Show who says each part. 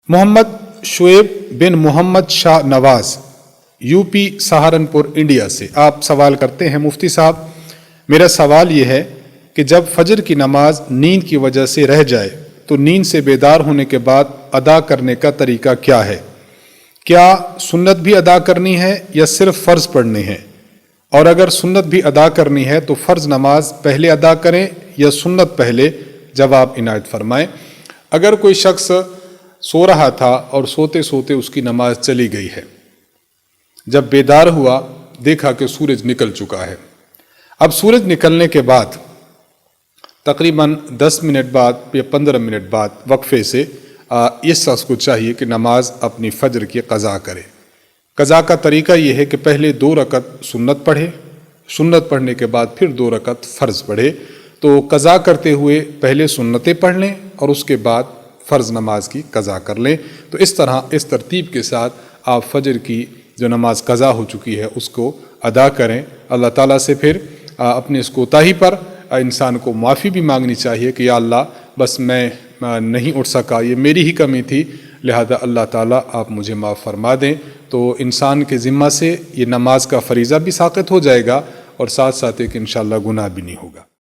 Speaker 1: मोहम्मद शुएब बिन Mohammad Shah Nawaz, UP Saharanpur India से आप सवाल करते हैं, मुफ्ती साहब मेरा सवाल ये है कि जब फजर की नमाज नींद की वजह से रह जाए तो नींद से बेदार होने के बाद अदा करने का तरीका क्या है? क्या सुन्नत भी अदा करनी है या सिर्फ फ़र्ज़ पढ़ने हैं? और अगर सुन्नत भी अदा करनी है तो फ़र्ज़ नमाज पहले अदा करें या सुन्नत पहले? जवाब इनायत फरमाएं। अगर कोई शख्स सो रहा था और सोते सोते उसकी नमाज चली गई है, जब बेदार हुआ देखा कि सूरज निकल चुका है। अब सूरज निकलने के बाद तकरीबन 10 मिनट बाद या 15 मिनट बाद वक्फे से इस शख्स को चाहिए कि नमाज अपनी फ़जर की क़ज़ा करे। क़ज़ा का तरीका ये है कि पहले 2 रकत सुन्नत पढ़े, सुन्नत पढ़ने के बाद फिर 2 रकत फ़र्ज़ पढ़े। तो क़ज़ा करते हुए पहले सुन्नतें पढ़ लें और उसके बाद फ़र्ज़ नमाज की क़ज़ा कर लें। तो इस तरह इस तरतीब के साथ आप फ़जर की जो नमाज क़ज़ा हो चुकी है उसको अदा करें। अल्लाह ताला से फिर अपनी इस कोताही पर इंसान को माफ़ी भी मांगनी चाहिए कि या अल्लाह बस मैं नहीं उठ सका, ये मेरी ही कमी थी, लिहाजा अल्लाह ताला आप मुझे माफ़ फरमा दें। तो इंसान के ज़िम्मा से ये नमाज का फ़रीज़ा भी साक़ित हो जाएगा और साथ साथ एक इंशाअल्लाह गुनाह भी नहीं होगा।